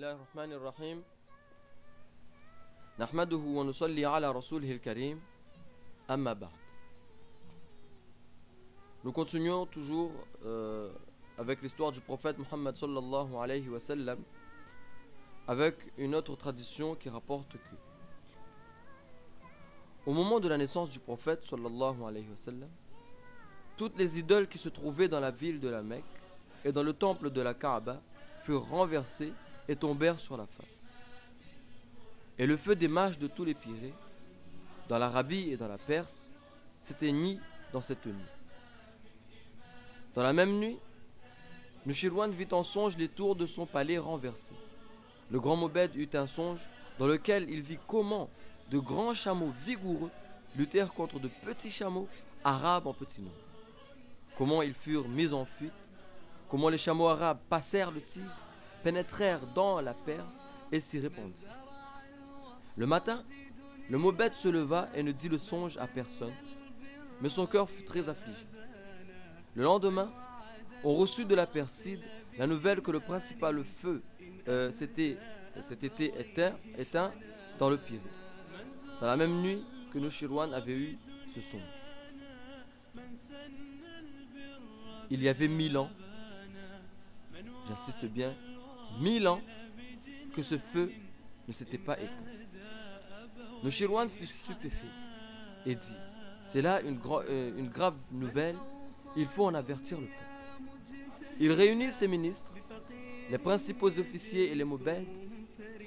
الله الرحمن الرحيم نحمده ونصلي على رسوله الكريم أما بعد. Nous continuons toujours avec l'histoire du prophète Muhammad sallallahu alayhi wa sallam, avec une autre tradition qui rapporte que au moment de la naissance du prophète sallallahu alayhi wa sallam, toutes les idoles qui se trouvaient dans la ville de la Mecque et dans le temple de la Kaaba furent renversées et tombèrent sur la face. Et le feu des mages de tous les Pyrées, dans l'Arabie et dans la Perse, s'éteignit dans cette nuit. Dans la même nuit, Nushirwan vit en songe les tours de son palais renversées. Le grand Mobed eut un songe dans lequel il vit comment de grands chameaux vigoureux luttèrent contre de petits chameaux arabes en petit nombre. Comment ils furent mis en fuite, comment les chameaux arabes passèrent le Tigre, pénétrèrent dans la Perse et s'y répandirent. Le matin, le Mobed se leva et ne dit le songe à personne, mais son cœur fut très affligé. Le lendemain, on reçut de la Perside la nouvelle que le principal feu s'était éteint dans le Pirée, dans la même nuit que Nushirwan avait eu ce songe. Il y avait 1000 ans, j'insiste bien, 1000 ans que ce feu ne s'était pas éteint. Nushirwan fut stupéfait et dit: c'est là une grave nouvelle, il faut en avertir le peuple. Il réunit ses ministres, les principaux officiers et les Mobed,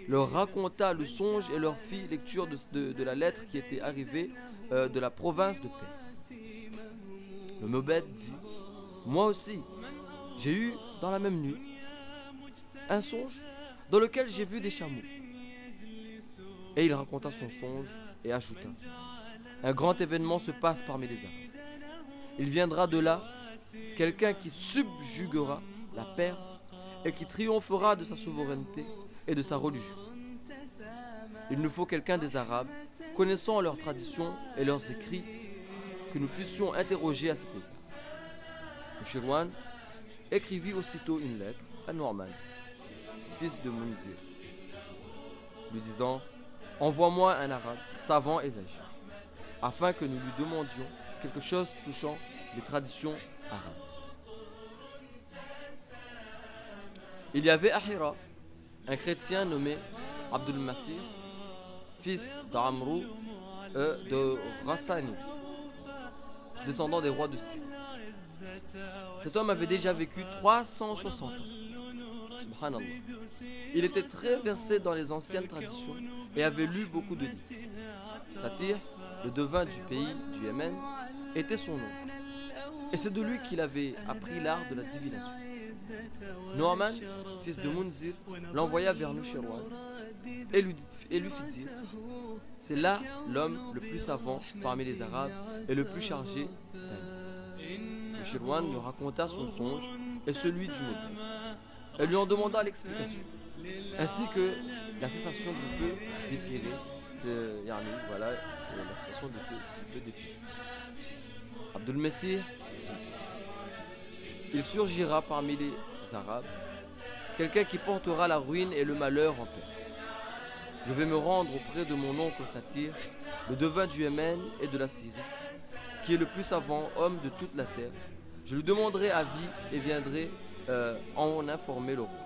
leur raconta le songe et leur fit lecture de la lettre qui était arrivée de la province de Perse. Le Mobed dit: moi aussi, j'ai eu dans la même nuit un songe dans lequel j'ai vu des chameaux. Et il raconta son songe et ajouta: un grand événement se passe parmi les Arabes. Il viendra de là quelqu'un qui subjuguera la Perse et qui triomphera de sa souveraineté et de sa religion. Il nous faut quelqu'un des Arabes, connaissant leurs traditions et leurs écrits, que nous puissions interroger à cet égard. Nushirwan écrivit aussitôt une lettre à Nu'man, fils de Munzir, lui disant: envoie-moi un arabe, savant et âgé, afin que nous lui demandions quelque chose touchant les traditions arabes. Il y avait à Hira un chrétien nommé Abdul Masih, fils d'Amrou de Rassani, descendant des rois de Syrie. Cet homme avait déjà vécu 360 ans. Subhanallah. Il était très versé dans les anciennes traditions et avait lu beaucoup de livres. Satir, le devin du pays du Yémen, était son oncle. Et c'est de lui qu'il avait appris l'art de la divination. Nu'man, fils de Munzir, l'envoya vers Nushirwan et lui fit dire: c'est là l'homme le plus savant parmi les Arabes et le plus chargé d'amis. Nushirwan lui raconta son songe et celui du Mobed. Elle lui en demanda l'explication, ainsi que la cessation du feu des Pyrées, la cessation du feu des Pyrées. Abdul Masih dit: il surgira parmi les Arabes quelqu'un qui portera la ruine et le malheur en Perse. Je vais me rendre auprès de mon oncle Satir, le devin du Yémen et de la Syrie, qui est le plus savant homme de toute la terre. Je lui demanderai avis et viendrai en informer le roi.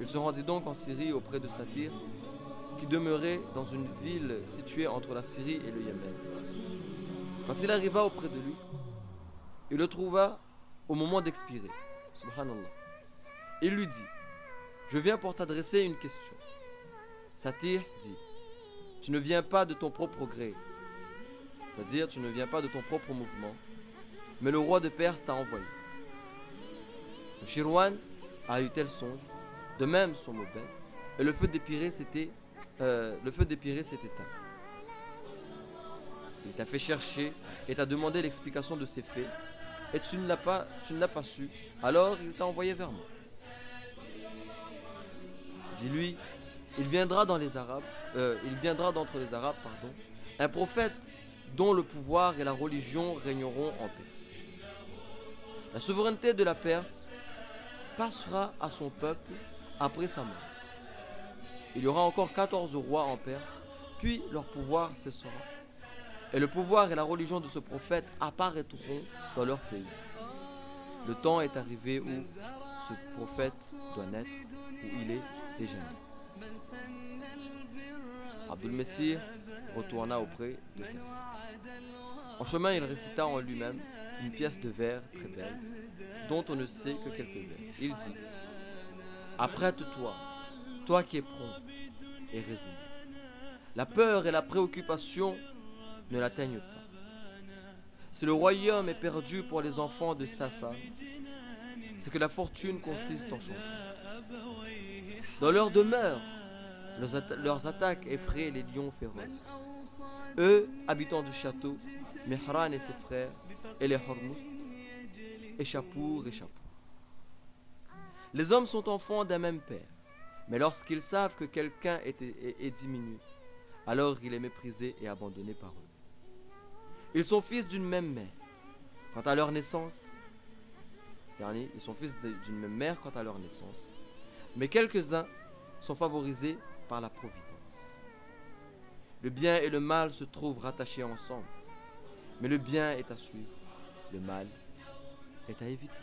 Il se rendit donc en Syrie auprès de Satir, qui demeurait dans une ville située entre la Syrie et le Yémen. Quand il arriva auprès de lui, il le trouva au moment d'expirer. Subhanallah. Il lui dit: je viens pour t'adresser une question. Satir dit: tu ne viens pas de ton propre gré, c'est-à-dire tu ne viens pas de ton propre mouvement, mais le roi de Perse t'a envoyé. Nushirwan a eu tel songe, de même son Mobed, et le feu des Pyrées s'est éteint. Il t'a fait chercher et t'a demandé l'explication de ces faits, et tu ne l'as pas su, alors il t'a envoyé vers moi. Dis-lui: il viendra d'entre les Arabes, un prophète dont le pouvoir et la religion régneront en Perse. La souveraineté de la Perse passera à son peuple après sa mort. Il y aura encore 14 rois en Perse, puis leur pouvoir cessera. Et le pouvoir et la religion de ce prophète apparaîtront dans leur pays. Le temps est arrivé où ce prophète doit naître, où il est déjà né. Abdul-Messih retourna auprès de Kasser. En chemin, il récita en lui-même une pièce de vers très belle, dont on ne sait que quelques vers. Il dit: apprête-toi, toi qui es prompt et résolu. La peur et la préoccupation ne l'atteignent pas. Si le royaume est perdu pour les enfants de Sassa, c'est que la fortune consiste en changement. Dans leur demeure, leurs attaques effraient les lions féroces. Eux, habitants du château, Mihran et ses frères, et les Hormuzd, et Chapour. Les hommes sont enfants d'un même père, mais lorsqu'ils savent que quelqu'un est diminué, alors il est méprisé et abandonné par eux. Ils sont fils d'une même mère. Quant à leur naissance, ils sont fils d'une même mère quant à leur naissance, mais quelques-uns sont favorisés par la providence. Le bien et le mal se trouvent rattachés ensemble, mais le bien est à suivre, le mal est à éviter.